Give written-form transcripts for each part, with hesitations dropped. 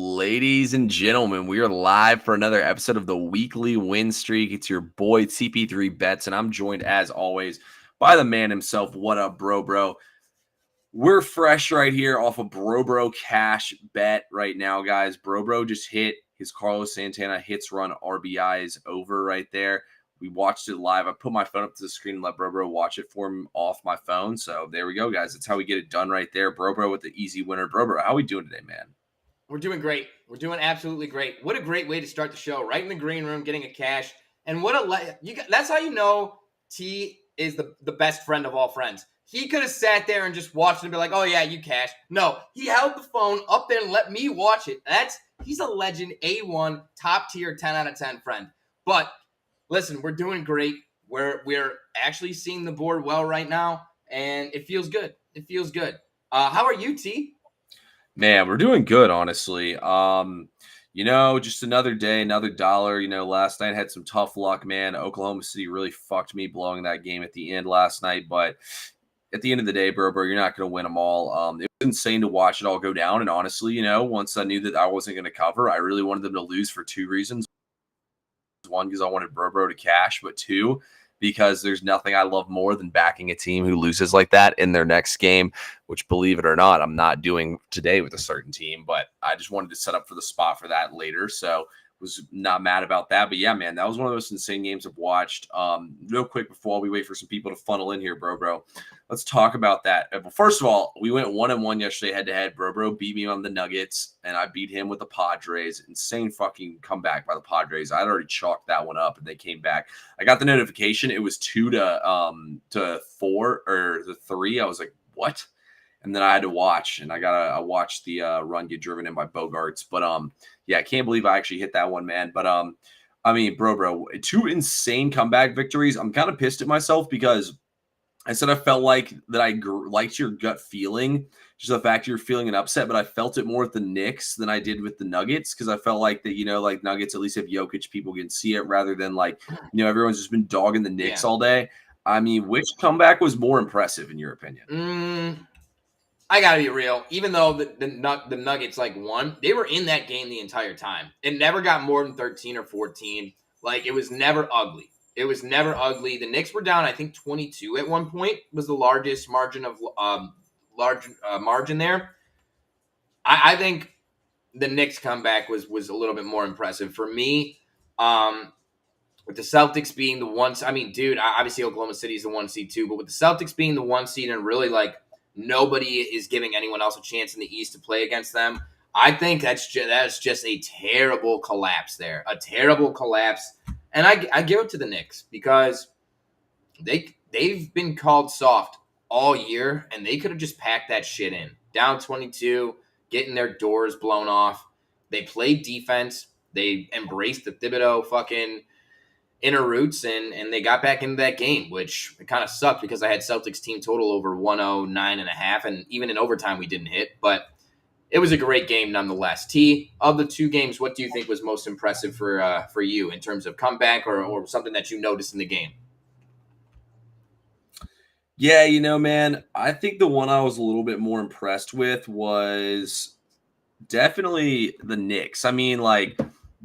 Ladies and gentlemen, we are live for another episode of the weekly win streak. It's your boy TP3 Bets, and I'm joined as always by the man himself. What up, bro? We're fresh right here off of Bro cash bet right now, guys. Bro just hit his Carlos Santana hits run RBIs over right there. We watched it live. I put my phone up to the screen and let Bro watch it for him off my phone. So there we go, guys. That's how we get it done right there. Bro with the easy winner. Bro, how we doing today, man? We're doing great. We're doing absolutely great. What a great way to start the show, right in the green room, getting a cash. And that's how you know T is the best friend of all friends. He could have sat there and just watched it and be like, oh, yeah, you cash. No, he held the phone up there and let me watch it. He's a legend, A1, top tier, 10 out of 10 friend. But listen, we're doing great. We're actually seeing the board well right now, and it feels good. It feels good. How are you, T? Man, we're doing good, honestly. Just another day, another dollar. Last night had some tough luck, man. Oklahoma City really fucked me blowing that game at the end last night. But at the end of the day, bro, you're not going to win them all. It was insane to watch it all go down. And honestly, once I knew that I wasn't going to cover, I really wanted them to lose for two reasons. One, because I wanted bro to cash, but two, because there's nothing I love more than backing a team who loses like that in their next game, which, believe it or not, I'm not doing today with a certain team, but I just wanted to set up for the spot for that later. So was not mad about that. But yeah, man, that was one of those insane games I've watched. Real quick before we wait for some people to funnel in here, bro, let's talk about that. But first of all, we went 1-1 yesterday head to head. Bro beat me on the Nuggets, and I beat him with the Padres. Insane fucking comeback by the Padres. I'd already chalked that one up, and they came back. I got the notification. It was 2-4 or the 3. I was like, what? And then I had to watch, and I watched the run get driven in by Bogarts. But yeah, I can't believe I actually hit that one, man. But bro, 2 insane comeback victories. I'm kind of pissed at myself because I said I felt like that I liked your gut feeling, just the fact you're feeling an upset, but I felt it more with the Knicks than I did with the Nuggets because I felt like that, like Nuggets at least have Jokic, people can see it rather than everyone's just been dogging the Knicks all day. I mean, which comeback was more impressive in your opinion? I gotta be real. Even though the Nuggets won, they were in that game the entire time. It never got more than 13 or 14. It was never ugly. It was never ugly. The Knicks were down, I think 22 at one point was the largest margin of margin there. I think the Knicks comeback was a little bit more impressive for me. With the Celtics being the one, obviously Oklahoma City is the 1 seed too, but with the Celtics being the 1 seed and really nobody is giving anyone else a chance in the East to play against them, I think that is just a terrible collapse there. A terrible collapse. And I give it to the Knicks because they've been called soft all year, and they could have just packed that shit in. Down 22, getting their doors blown off. They played defense. They embraced the Thibodeau fucking inner roots, and they got back into that game, which it kind of sucked because I had Celtics team total over 109.5, and even in overtime we didn't hit. But it was a great game nonetheless. T, of the 2 games, what do you think was most impressive for you in terms of comeback or something that you noticed in the game? Yeah, man, I think the one I was a little bit more impressed with was definitely the Knicks. I mean,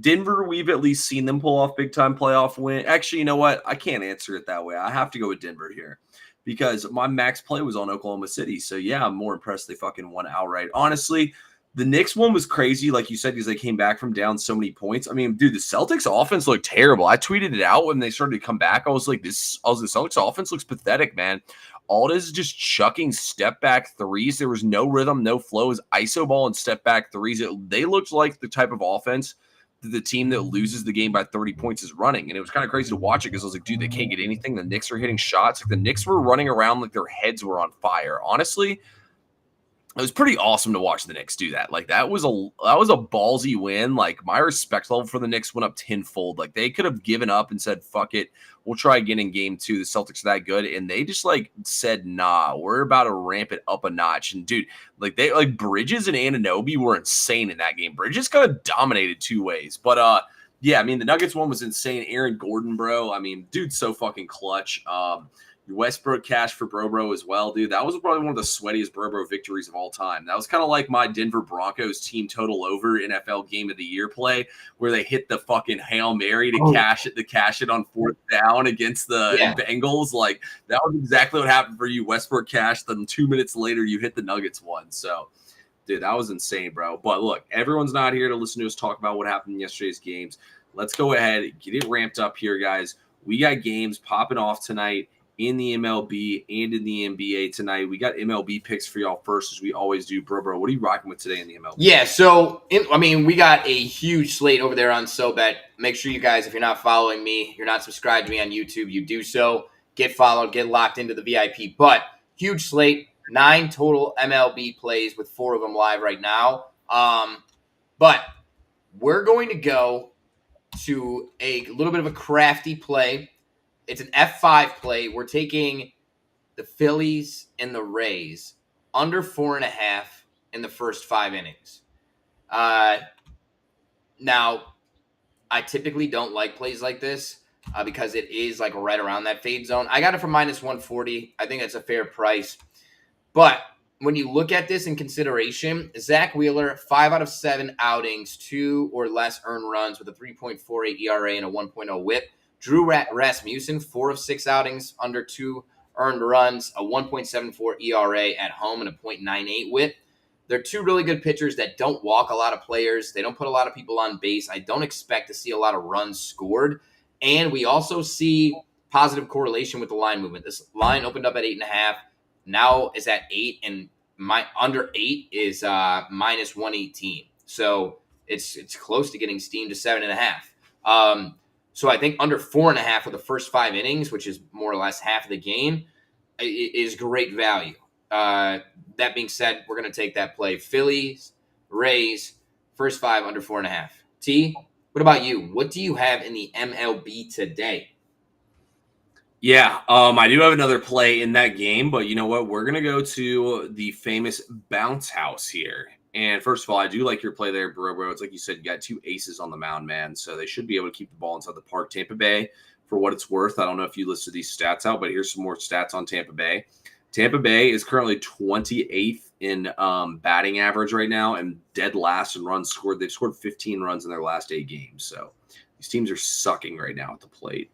Denver, we've at least seen them pull off big-time playoff win. Actually, you know what? I can't answer it that way. I have to go with Denver here because my max play was on Oklahoma City. So, yeah, I'm more impressed they fucking won outright. Honestly, the Knicks one was crazy, like you said, because they came back from down so many points. I mean, dude, the Celtics offense looked terrible. I tweeted it out when they started to come back. I was like, the Celtics offense looks pathetic, man. Aldis is just chucking step-back threes. There was no rhythm, no flow. It was iso ball and step-back threes. They looked like the type of offense the team that loses the game by 30 points is running. And it was kind of crazy to watch it because I was like, dude, they can't get anything. The Knicks are hitting shots. The Knicks were running around like their heads were on fire. Honestly, it was pretty awesome to watch the Knicks do that. That was a ballsy win. My respect level for the Knicks went up tenfold. They could have given up and said, fuck it, we'll try again in game 2. The Celtics are that good. And they just said, nah, we're about to ramp it up a notch. And dude, Bridges and Anunoby were insane in that game. Bridges kind of dominated 2 ways. But yeah, I mean, the Nuggets one was insane. Aaron Gordon, bro. I mean, dude's so fucking clutch. Westbrook cash for Bro as well, dude. That was probably one of the sweatiest Bro victories of all time. That was kind of like my Denver Broncos team total over NFL Game of the Year play, where they hit the fucking Hail Mary to cash it on 4th down against the Bengals. Like, that was exactly what happened for you. Westbrook cashed, then 2 minutes later you hit the Nuggets one. So, dude, that was insane, bro. But look, everyone's not here to listen to us talk about what happened in yesterday's games. Let's go ahead, get it ramped up here, guys. We got games popping off tonight in the MLB and in the NBA tonight. We got MLB picks for y'all first, as we always do. Bro, what are you rocking with today in the MLB? Yeah, so, we got a huge slate over there on SoBet. Make sure you guys, if you're not following me, you're not subscribed to me on YouTube, you do so. Get followed, get locked into the VIP. But huge slate, 9 total MLB plays with 4 of them live right now. But we're going to go to a little bit of a crafty play. It's an F5 play. We're taking the Phillies and the Rays under 4.5 in the first 5 innings. Now, I typically don't like plays like this because it is like right around that fade zone. I got it for minus 140. I think that's a fair price. But when you look at this in consideration, Zach Wheeler, 5 out of 7 outings, 2 or less earned runs with a 3.48 ERA and a 1.0 whip. Drew Rasmussen, 4 of 6 outings, under 2 earned runs, a 1.74 ERA at home and a 0.98 whip. They're 2 really good pitchers that don't walk a lot of players. They don't put a lot of people on base. I don't expect to see a lot of runs scored. And we also see positive correlation with the line movement. This line opened up at 8.5. Now is at 8, and my under 8 is minus 118. So it's close to getting steamed to 7.5. So I think under 4.5 for the first 5 innings, which is more or less half of the game, is great value. That being said, we're going to take that play. Phillies, Rays, first 5 under 4.5. T, what about you? What do you have in the MLB today? Yeah, I do have another play in that game, but you know what? We're going to go to the famous bounce house here. And first of all, I do like your play there, bro. It's like you said, you got 2 aces on the mound, man. So they should be able to keep the ball inside the park. Tampa Bay, for what it's worth, I don't know if you listed these stats out, but here's some more stats on Tampa Bay. Tampa Bay is currently 28th in batting average right now and dead last in runs scored. They've scored 15 runs in their last 8 games. So these teams are sucking right now at the plate.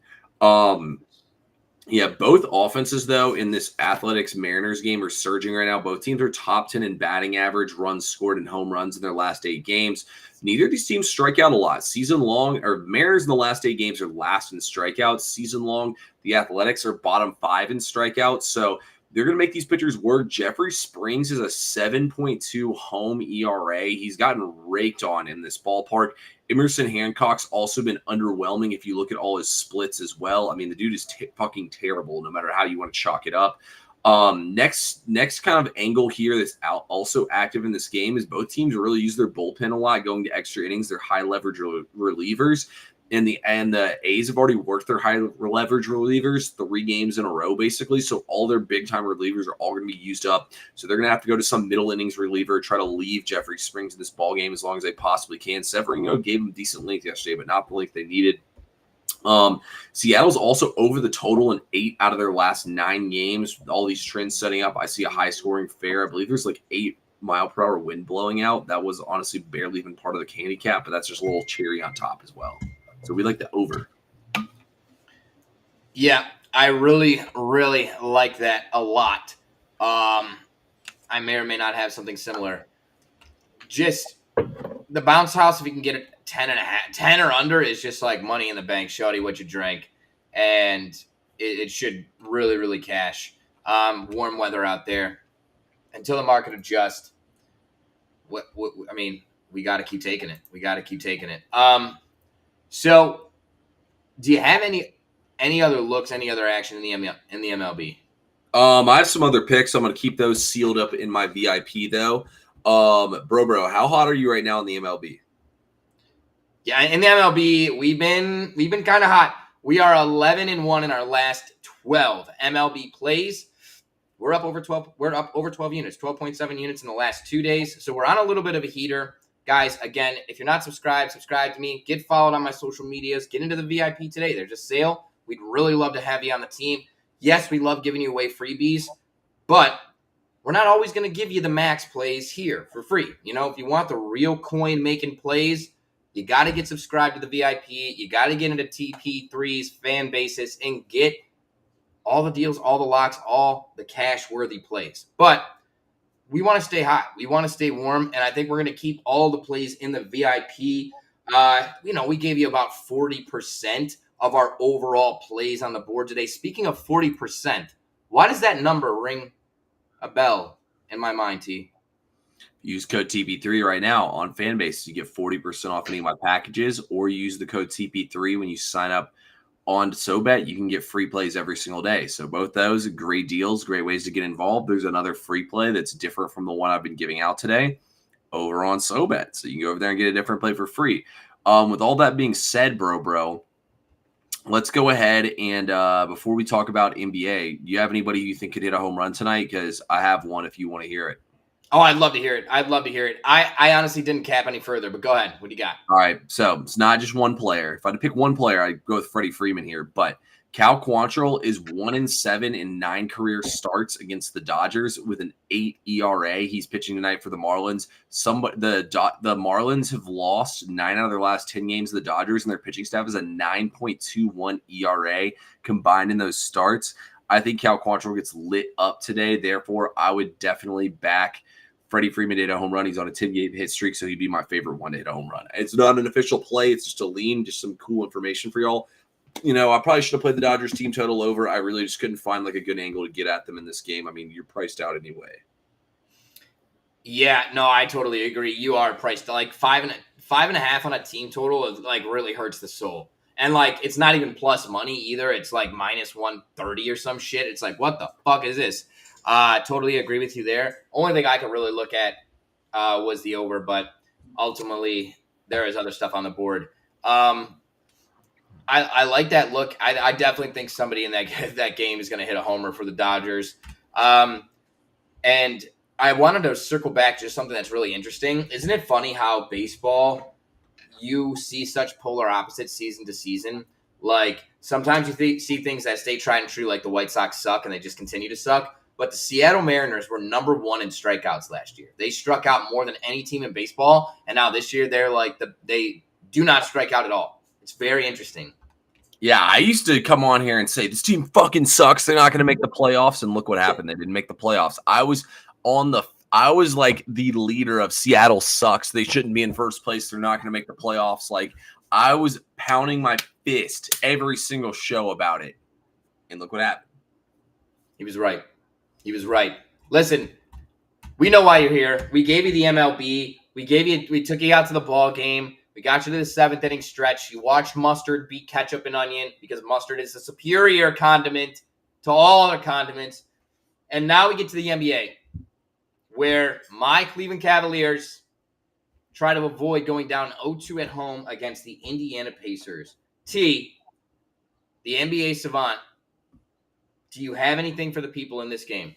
Yeah, both offenses, though, in this Athletics-Mariners game are surging right now. Both teams are top 10 in batting average, runs scored, and home runs in their last 8 games. Neither of these teams strike out a lot. Season long, or Mariners in the last 8 games are last in strikeouts. Season long, the Athletics are bottom 5 in strikeouts. So they're going to make these pitchers work. Jeffrey Springs is a 7.2 home ERA. He's gotten raked on in this ballpark. Emerson Hancock's also been underwhelming if you look at all his splits as well. I mean, the dude is fucking terrible no matter how you want to chalk it up. Next kind of angle here that's also active in this game is both teams really use their bullpen a lot, going to extra innings. They're high leverage relievers. And the A's have already worked their high leverage relievers 3 games in a row, basically. So all their big time relievers are all going to be used up. So they're going to have to go to some middle innings reliever, try to leave Jeffrey Springs in this ball game as long as they possibly can. Severino gave them decent length yesterday, but not the length they needed. Seattle's also over the total in 8 out of their last 9 games. With all these trends setting up, I see a high scoring fair. I believe there's like 8-mile-per-hour wind blowing out. That was honestly barely even part of the handicap, but that's just a little cherry on top as well. So we like the over. Yeah, I really, really like that a lot. I may or may not have something similar. Just the bounce house, if you can get it 10 or under, is just like money in the bank. Shawty, what you drank. And it should really, really cash. Warm weather out there. Until the market adjusts, we got to keep taking it. So, do you have any other looks, any other action in the MLB? I have some other picks. I'm going to keep those sealed up in my VIP though. Bro, how hot are you right now in the MLB? Yeah, in the MLB, we've been kind of hot. We are 11-1 in our last 12 MLB plays. We're up over 12. We're up over 12 units, 12.7 units in the last 2 days. So we're on a little bit of a heater. Guys, again, if you're not subscribed, subscribe to me. Get followed on my social medias. Get into the VIP today. There's a sale. We'd really love to have you on the team. Yes, we love giving you away freebies, but we're not always going to give you the max plays here for free. You know, if you want the real coin making plays, you got to get subscribed to the VIP. You got to get into TP3's fan basis and get all the deals, all the locks, all the cash worthy plays. But we want to stay hot. We want to stay warm. And I think we're going to keep all the plays in the VIP. We gave you about 40% of our overall plays on the board today. Speaking of 40%, why does that number ring a bell in my mind, T? Use code TP3 right now on Fanbase to get 40% off any of my packages, or use the code TP3 when you sign up on SoBet. You can get free plays every single day. So both those are great deals, great ways to get involved. There's another free play that's different from the one I've been giving out today over on SoBet. So you can go over there and get a different play for free. With all that being said, bro, let's go ahead and before we talk about NBA, do you have anybody you think could hit a home run tonight? Because I have one if you want to hear it. Oh, I'd love to hear it. I honestly didn't cap any further, but go ahead. What do you got? All right, so it's not just one player. If I had to pick one player, I'd go with Freddie Freeman here. But Cal Quantrill is 1-7 in 9 career starts against the Dodgers with an 8 ERA. He's pitching tonight for the Marlins. The Marlins have lost 9 out of their last 10 games of the Dodgers, and their pitching staff is a 9.21 ERA combined in those starts. I think Cal Quantrill gets lit up today. Therefore, I would definitely back Freddie Freeman to hit a home run. He's on a 10-game hit streak, so he'd be my favorite one to hit a home run. It's not an official play. It's just a lean, just some cool information for y'all. You know, I probably should have played the Dodgers team total over. I really just couldn't find like a good angle to get at them in this game. I mean, you're priced out anyway. Yeah, no, I totally agree. You are priced like 5.5 on a team total. It like really hurts the soul. And like, it's not even plus money either. It's like minus 130 or some shit. It's like, what the fuck is this? Totally agree with you there. Only thing I could really look at was the over, but ultimately there is other stuff on the board. I like that look. I definitely think somebody in that game is going to hit a homer for the Dodgers. And I wanted to circle back to something that's really interesting. Isn't it funny how baseball, you see such polar opposites season to season? Like sometimes you see things that stay tried and true, like the White Sox suck and they just continue to suck. But the Seattle Mariners were number 1 in strikeouts last year. They struck out more than any team in baseball. And now this year, they're like, they do not strike out at all. It's very interesting. Yeah, I used to come on here and say, this team fucking sucks. They're not going to make the playoffs. And look what happened. They didn't make the playoffs. I was like the leader of Seattle sucks. They shouldn't be in first place. They're not going to make the playoffs. Like, I was pounding my fist every single show about it. And look what happened. He was right. Listen, we know why you're here. We gave you the MLB. We took you out to the ball game. We got you to the 7th inning stretch. You watched mustard beat ketchup and onion because mustard is a superior condiment to all other condiments. And now we get to the NBA, where my Cleveland Cavaliers try to avoid going down 0-2 at home against the Indiana Pacers. T, the NBA savant, do you have anything for the people in this game?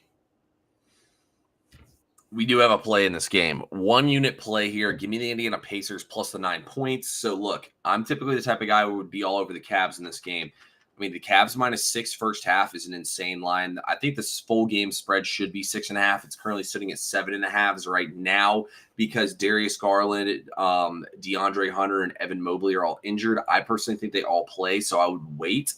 We do have a play in this game. 1 unit play here. Give me the Indiana Pacers plus the 9 points. So, look, I'm typically the type of guy who would be all over the Cavs in this game. I mean, the Cavs -6 first half is an insane line. I think this full game spread should be 6.5. It's currently sitting at 7.5 right now because Darius Garland, DeAndre Hunter, and Evan Mobley are all injured. I personally think they all play, so I would wait.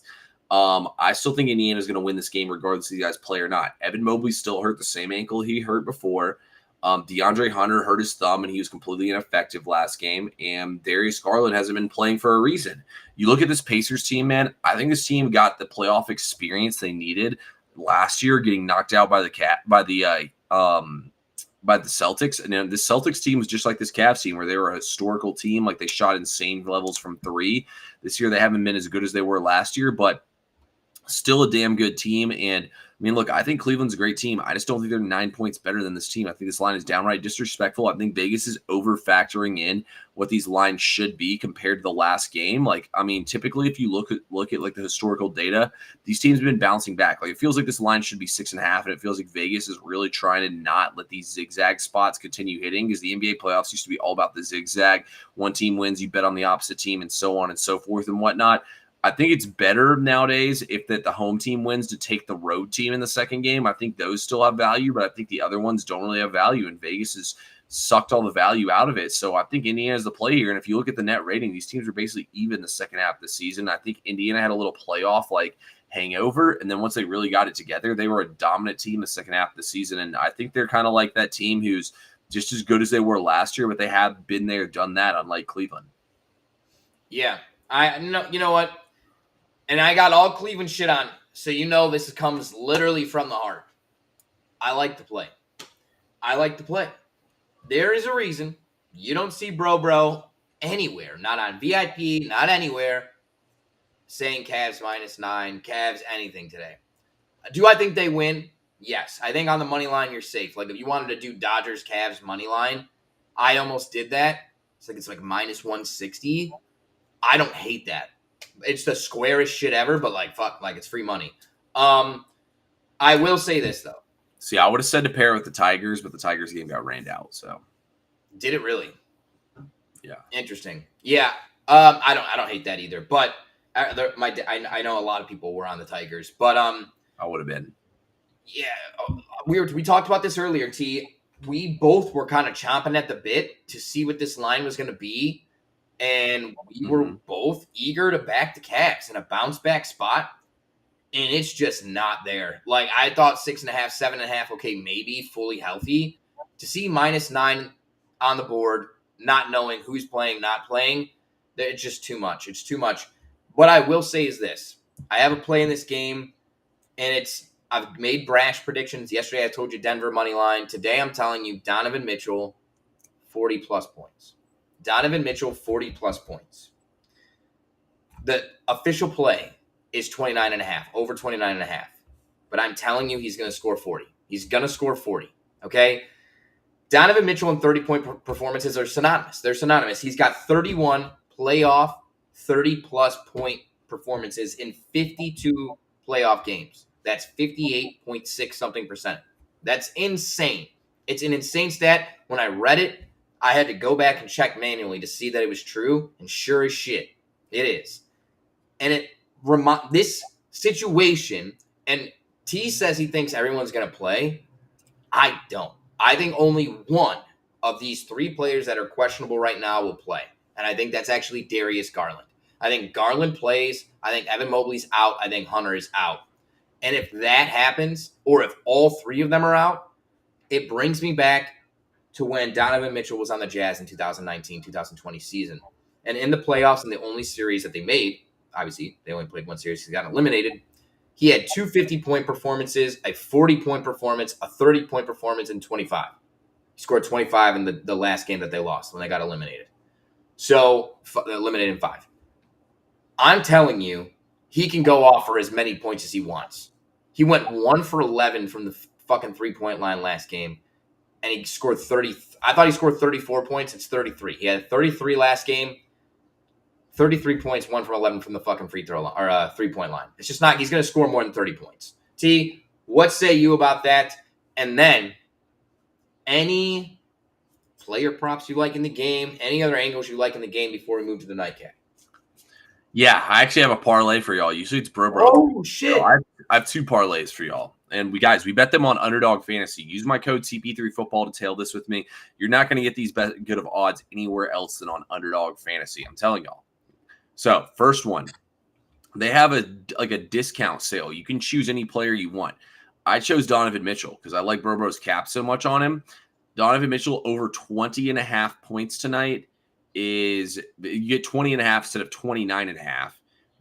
I still think Indiana is going to win this game regardless if you guys play or not. Evan Mobley still hurt the same ankle he hurt before. DeAndre Hunter hurt his thumb, and he was completely ineffective last game. And Darius Garland hasn't been playing for a reason. You look at this Pacers team, man. I think this team got the playoff experience they needed last year, getting knocked out by the Celtics. And then the Celtics team was just like this Cavs team, where they were a historical team. Like, they shot insane levels from 3. This year, they haven't been as good as they were last year, but still a damn good team. And I mean, look, I think Cleveland's a great team. I just don't think they're 9 points better than this team. I think this line is downright disrespectful. I think Vegas is over factoring in what these lines should be compared to the last game. Like, I mean, typically if you look at like the historical data, these teams have been bouncing back. Like, it feels like this line should be 6.5, and it feels like Vegas is really trying to not let these zigzag spots continue hitting, because the NBA playoffs used to be all about the zigzag. One team wins, you bet on the opposite team, and so on and so forth and whatnot. I think it's better nowadays if the home team wins to take the road team in the second game. I think those still have value, but I think the other ones don't really have value, and Vegas has sucked all the value out of it. So I think Indiana's the play here. And if you look at the net rating, these teams are basically even the second half of the season. I think Indiana had a little playoff hangover, and then once they really got it together, they were a dominant team the second half of the season. And I think they're kind of like that team who's just as good as they were last year, but they have been there, done that, unlike Cleveland. Yeah, you know what? And I got all Cleveland shit on, so this comes literally from the heart. I like to play. There is a reason you don't see Bro anywhere, not on VIP, not anywhere, saying Cavs -9, Cavs anything today. Do I think they win? Yes. I think on the money line, you're safe. Like, if you wanted to do Dodgers-Cavs money line, I almost did that. It's like -160. I don't hate that. It's the squarest shit ever, but fuck, it's free money. I will say this though. See, I would have said to pair with the Tigers, but the Tigers game got rained out. So, did it really? Yeah. Interesting. Yeah. I don't hate that either. But I know a lot of people were on the Tigers, but I would have been. Yeah, we talked about this earlier. T. We both were kind of chomping at the bit to see what this line was going to be. And we were both eager to back the Cavs in a bounce back spot, and it's just not there. I thought 6.5, 7.5, okay, maybe fully healthy. To see -9 on the board, not knowing who's playing, not playing, it's just too much. It's too much. What I will say is this: I have a play in this game, and I've made brash predictions. Yesterday I told you Denver money line. Today I'm telling you Donovan Mitchell, 40+ points. Donovan Mitchell, 40+ points. The official play is 29.5, over 29.5. But I'm telling you he's going to score 40. He's going to score 40, okay? Donovan Mitchell and 30-point performances are synonymous. They're synonymous. He's got 31 playoff, 30+ point performances in 52 playoff games. That's 58.6-something%. That's insane. It's an insane stat. When I read it, I had to go back and check manually to see that it was true, and sure as shit, it is. And this situation, and T says he thinks everyone's going to play. I don't. I think only one of these three players that are questionable right now will play, and I think that's actually Darius Garland. I think Garland plays. I think Evan Mobley's out. I think Hunter is out. And if that happens, or if all three of them are out, it brings me back to when Donovan Mitchell was on the Jazz in 2019-2020 season. And in the playoffs, in the only series that they made, obviously they only played one series, he got eliminated, he had 2 50-point performances, a 40-point performance, a 30-point performance, and 25. He scored 25 in the last game that they lost when they got eliminated. So, eliminated in 5. I'm telling you, he can go off for as many points as he wants. He went 1 for 11 from the fucking three-point line last game. And he scored 30. I thought he scored 34 points. It's 33. He had 33 last game. 33 points, 1 from 11 from the fucking free throw line, or three-point line. It's just not. He's going to score more than 30 points. T, what say you about that? And then, any player props you like in the game? Any other angles you like in the game before we move to the nightcap? Yeah, I actually have a parlay for y'all. Usually it's bro. Oh shit! So I have 2 parlays for y'all. And we bet them on Underdog Fantasy. Use my code CP3Football to tail this with me. You're not going to get these good of odds anywhere else than on Underdog Fantasy. I'm telling y'all. So first one, they have a discount sale. You can choose any player you want. I chose Donovan Mitchell because I like Bro's cap so much on him. Donovan Mitchell over 20.5 points tonight you get 20.5 instead of 29.5.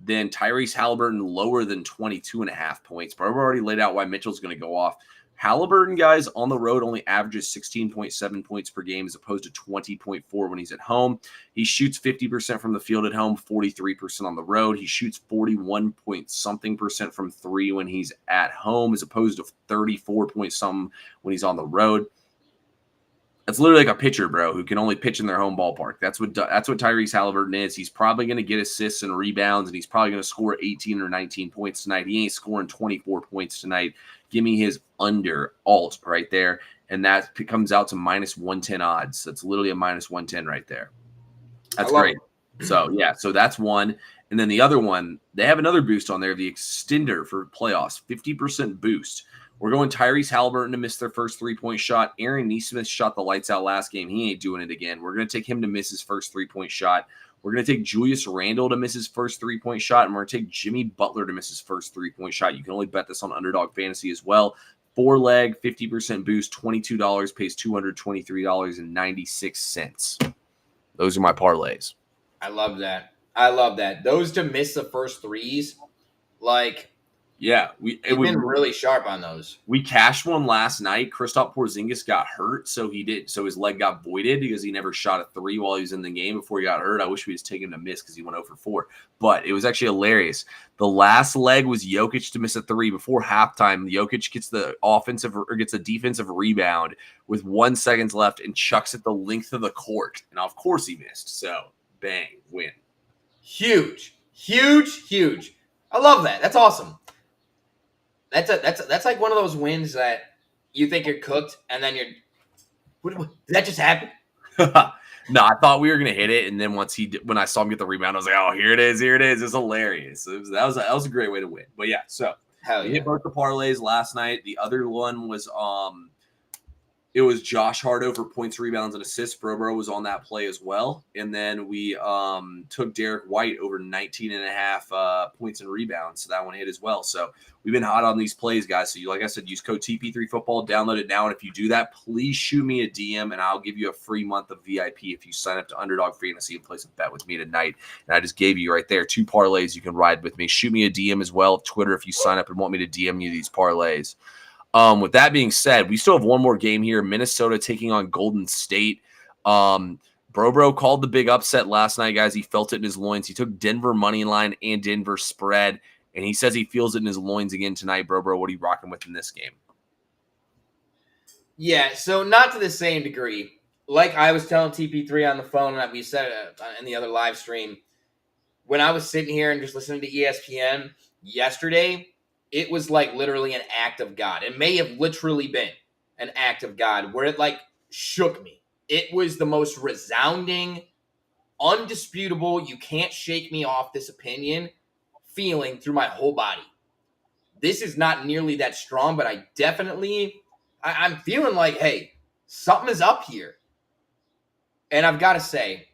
Then Tyrese Halliburton lower than 22.5 points. Bro already laid out why Mitchell's going to go off. Halliburton, guys, on the road only averages 16.7 points per game as opposed to 20.4 when he's at home. He shoots 50% from the field at home, 43% on the road. He shoots 41-point-something% from 3 when he's at home as opposed to 34-point-something when he's on the road. It's literally like a pitcher, bro, who can only pitch in their home ballpark. That's what Tyrese Halliburton is. He's probably going to get assists and rebounds, and he's probably going to score 18 or 19 points tonight. He ain't scoring 24 points tonight. Give me his under alt right there, and that comes out to -110 odds. That's literally a -110 right there. That's great. So yeah, so that's one. And then the other one, they have another boost on there, the extender for playoffs, 50% boost. We're going Tyrese Halliburton to miss their first 3-point shot. Aaron Nesmith shot the lights out last game. He ain't doing it again. We're going to take him to miss his first 3-point shot. We're going to take Julius Randle to miss his first 3-point shot, and we're going to take Jimmy Butler to miss his first 3-point shot. You can only bet this on Underdog Fantasy as well. 4-leg, 50% boost, $22, pays $223.96. Those are my parlays. I love that. I love that. Those to miss the first threes, like Yeah, we've been really sharp on those. We cashed one last night. Kristaps Porzingis got hurt, so his leg got voided because he never shot a 3 while he was in the game before he got hurt. I wish we just taken him to miss because he went 0 for 4. But it was actually hilarious. The last leg was Jokic to miss a 3 before halftime. Jokic gets a defensive rebound with 1 second left and chucks it the length of the court. And of course he missed. So bang, win. Huge. I love that. That's awesome. That's like one of those wins that you think you're cooked, and then you're. Did that just happen? No, I thought we were gonna hit it, and then when I saw him get the rebound, I was like, "Oh, here it is! It's hilarious." That was a great way to win. But yeah, so we hit both the parlays last night. The other one was it was Josh Hart over points, rebounds, and assists. Bro was on that play as well. And then we took Derek White over 19.5 points and rebounds. So that one hit as well. So we've been hot on these plays, guys. So like I said, use code TP3Football. Download it now. And if you do that, please shoot me a DM, and I'll give you a free month of VIP if you sign up to Underdog Fantasy and place a bet with me tonight. And I just gave you right there 2 parlays you can ride with me. Shoot me a DM as well, Twitter, if you sign up and want me to DM you these parlays. With that being said, we still have one more game here. Minnesota taking on Golden State. Bro called the big upset last night, guys. He felt it in his loins. He took Denver money line and Denver spread, and he says he feels it in his loins again tonight. Bro, what are you rocking with in this game? Yeah, so not to the same degree. Like I was telling TP3 on the phone, and we said it in the other live stream, when I was sitting here and just listening to ESPN yesterday, it was like literally an act of God. It may have literally been an act of God where it like shook me. It was the most resounding, undisputable, you can't shake me off this opinion feeling through my whole body. This is not nearly that strong, but I'm feeling like, hey, something is up here. And I've got to say,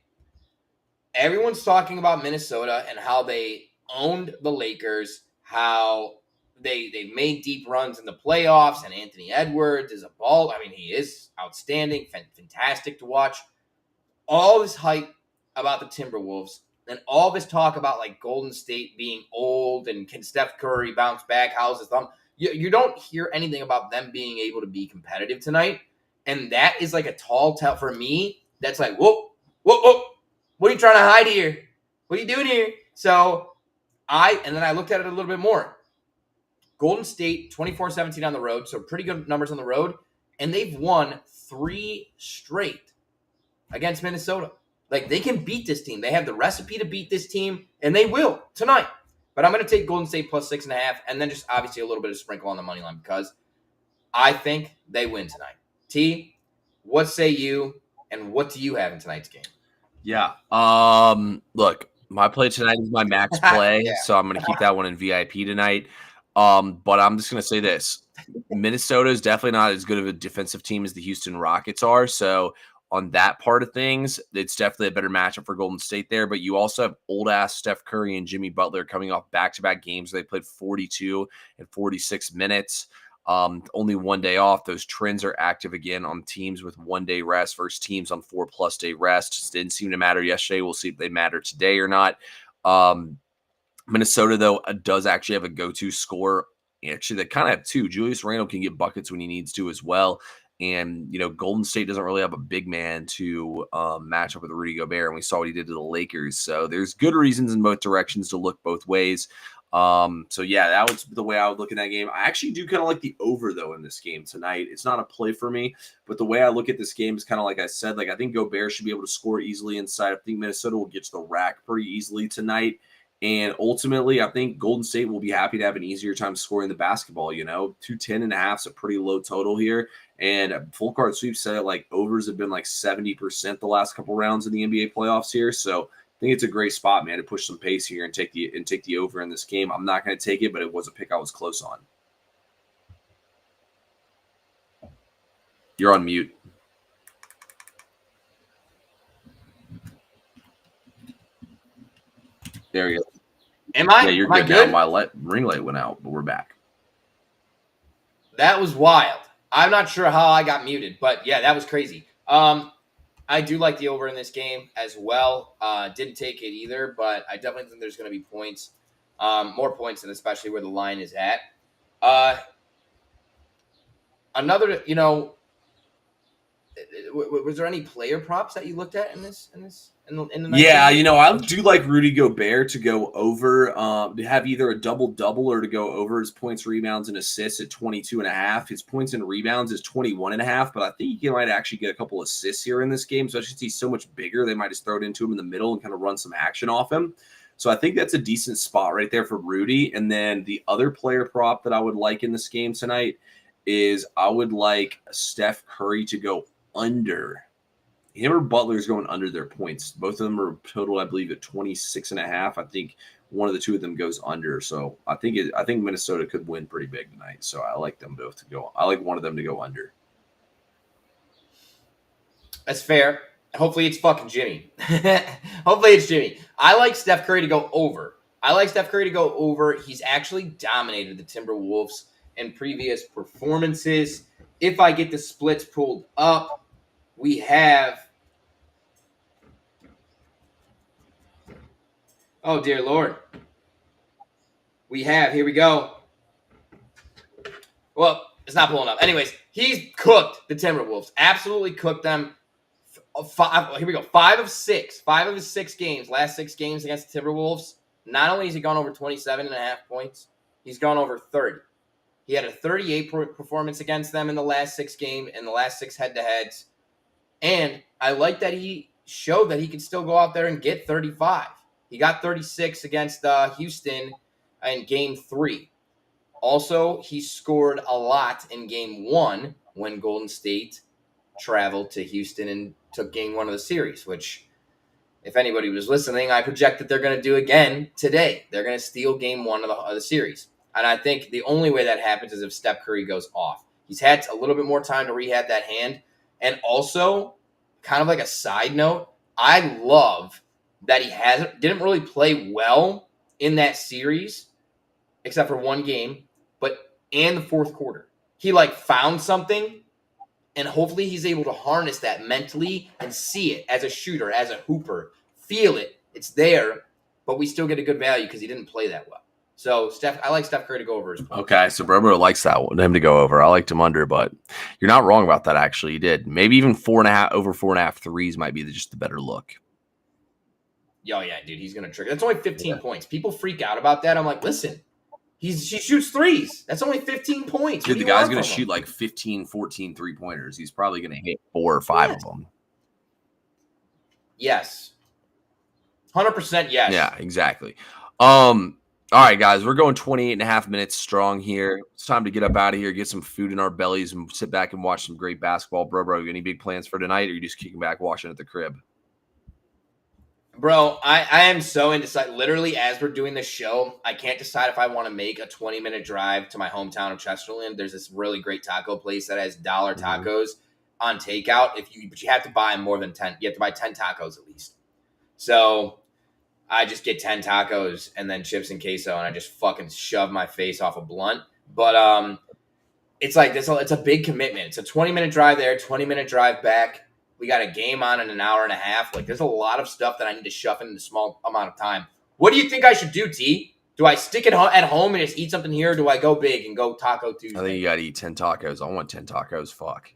everyone's talking about Minnesota and how they owned the Lakers, how they made deep runs in the playoffs, and Anthony Edwards is a ball. I mean, he is outstanding, fantastic to watch. All this hype about the Timberwolves and all this talk about like Golden State being old and can Steph Curry bounce back? How's his thumb? You don't hear anything about them being able to be competitive tonight. And that is like a tall tale for me. That's like, whoa. What are you trying to hide here? What are you doing here? So then I looked at it a little bit more. Golden State, 24-17 on the road, so pretty good numbers on the road. And they've won 3 straight against Minnesota. Like, they can beat this team. They have the recipe to beat this team, and they will tonight. But I'm going to take Golden State plus 6.5, and then just obviously a little bit of sprinkle on the money line because I think they win tonight. T, what say you, and what do you have in tonight's game? Yeah. Look, my play tonight is my max play, so I'm going to keep that one in VIP tonight. But I'm just going to say this. Minnesota is definitely not as good of a defensive team as the Houston Rockets are. So on that part of things, it's definitely a better matchup for Golden State there. But you also have old-ass Steph Curry and Jimmy Butler coming off back-to-back games. They played 42 and 46 minutes. Only 1 day off. Those trends are active again on teams with 1 day rest versus teams on 4+ day rest. Just didn't seem to matter yesterday. We'll see if they matter today or not. Minnesota, though, does actually have a go-to scorer. Actually, they kind of have 2. Julius Randle can get buckets when he needs to as well. And, Golden State doesn't really have a big man to match up with Rudy Gobert. And we saw what he did to the Lakers. So there's good reasons in both directions to look both ways. So yeah, that was the way I would look at that game. I actually do kind of like the over though in this game tonight. It's not a play for me, but the way I look at this game is kind of like I said, like I think Gobert should be able to score easily inside. I think Minnesota will get to the rack pretty easily tonight. And ultimately, I think Golden State will be happy to have an easier time scoring the basketball. 210.5 is a pretty low total here. And Full Court Sweep said it like overs have been like 70% the last couple rounds in the NBA playoffs here. So think it's a great spot, man, to push some pace here and take the over in this game. I'm not going to take it, but it was a pick I was close on. You're on mute. There you go. Am I? Yeah, you're Am good, I now. My ring light went out, but we're back. That was wild. I'm not sure how I got muted, but yeah, that was crazy. I do like the over in this game as well. Didn't take it either, but I definitely think there's going to be points, more points, and especially where the line is at. Another, was there any player props that you looked at in the night Yeah, game? I do like Rudy Gobert to go over, to have either a double-double or to go over his points, rebounds, and assists at 22.5. His points and rebounds is 21.5, but I think he might actually get a couple assists here in this game, especially since he's so much bigger. They might just throw it into him in the middle and kind of run some action off him. So I think that's a decent spot right there for Rudy. And then the other player prop that I would like in this game tonight is I would like Steph Curry to go under. Him or Butler's going under their points. Both of them are total, I believe, at 26.5. I think one of the two of them goes under. So I think Minnesota could win pretty big tonight. So I like them both to go. I like one of them to go under. That's fair. Hopefully it's fucking Jimmy. Hopefully it's Jimmy. I like Steph Curry to go over. He's actually dominated the Timberwolves in previous performances. If I get the splits pulled up, we have... Oh, dear Lord. Here we go. Well, it's not pulling up. Anyways, he's cooked the Timberwolves. Absolutely cooked them. Here we go. 5 of 6. 5 of his 6 games. Last 6 games against the Timberwolves. Not only has he gone over 27.5 points, he's gone over 30. He had a 38-point performance against them in the last 6 games, in the last 6 head-to-heads. And I like that he showed that he could still go out there and get 35. He got 36 against Houston in Game 3. Also, he scored a lot in Game 1 when Golden State traveled to Houston and took Game 1 of the series, which, if anybody was listening, I project that they're going to do again today. They're going to steal Game 1 of the series. And I think the only way that happens is if Steph Curry goes off. He's had a little bit more time to rehab that hand. And also, kind of like a side note, I love that he didn't really play well in that series, except for one game, and the fourth quarter. He found something, and hopefully he's able to harness that mentally and see it as a shooter, as a hooper, feel it. It's there, but we still get a good value because he didn't play that well. So I like Steph Curry to go over his points. Okay, so Brobo likes him to go over. I liked him under, but you're not wrong about that. Actually, you did. Maybe even 4.5 over 4.5 threes might be just the better look. Yo, yeah, dude, he's gonna trigger. That's only 15 points. People freak out about that. I'm like, listen, he shoots threes. That's only 15 points. Dude, the guy's gonna shoot like 15, 14 3-pointers. He's probably gonna hit 4 or 5 of them. Yes, 100% yes. Yeah, exactly. All right, guys, we're going 28.5 minutes strong here. It's time to get up out of here, get some food in our bellies, and sit back and watch some great basketball. Bro, any big plans for tonight, or are you just kicking back watching at the crib? Bro, I am so indecisive. Literally, as we're doing this show, I can't decide if I want to make a 20-minute drive to my hometown of Chesterland. There's this really great taco place that has dollar tacos on takeout. But you have to buy more than 10. You have to buy 10 tacos at least. So I just get 10 tacos and then chips and queso, and I just fucking shove my face off a blunt. But it's like this. It's a big commitment. It's a 20-minute drive there, 20-minute drive back. We got a game on in an hour and a half. There's a lot of stuff that I need to shove in a small amount of time. What do you think I should do, T? Do I stick it at home and just eat something here, or do I go big and go Taco Tuesday? I think you got to eat 10 tacos. I want 10 tacos. Fuck.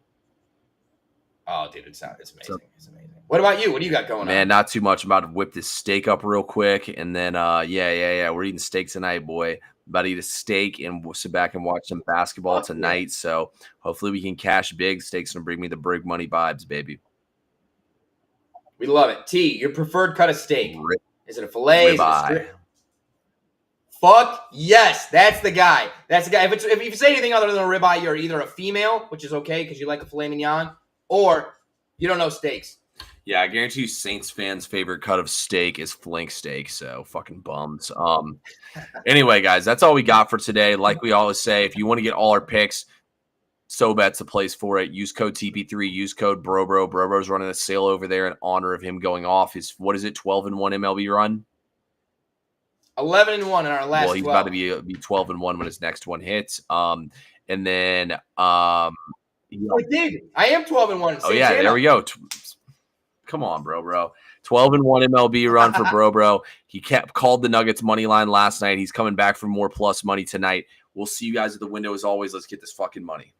Oh, dude, it's amazing. It's amazing. What about you? What do you got going on? Man, not too much. I'm about to whip this steak up real quick. And then, yeah. We're eating steak tonight, boy. About to eat a steak, and we'll sit back and watch some basketball tonight. So hopefully we can cash big. Steak's going to bring me the big money vibes, baby. We love it. T, your preferred cut of steak. Is it a filet? Ribeye. Fuck yes. That's the guy. If you say anything other than a ribeye, you're either a female, which is okay because you like a filet mignon, or you don't know steaks. Yeah, I guarantee you Saints fans' favorite cut of steak is flink steak, so fucking bums. Anyway, guys, that's all we got for today. Like we always say, if you want to get all our picks, SoBet's the place for it. Use code TP3, use code BroBro. BroBro's running a sale over there in honor of him going off his, what is it, 12-1 MLB run? 11-1 in our last. Well, he's 12. about to be 12-1 when his next one hits. And then I did. I am 12-1. Oh yeah, there we go. Come on, bro. 12-1 MLB run for bro. He called the Nuggets money line last night. He's coming back for more plus money tonight. We'll see you guys at the window as always. Let's get this fucking money.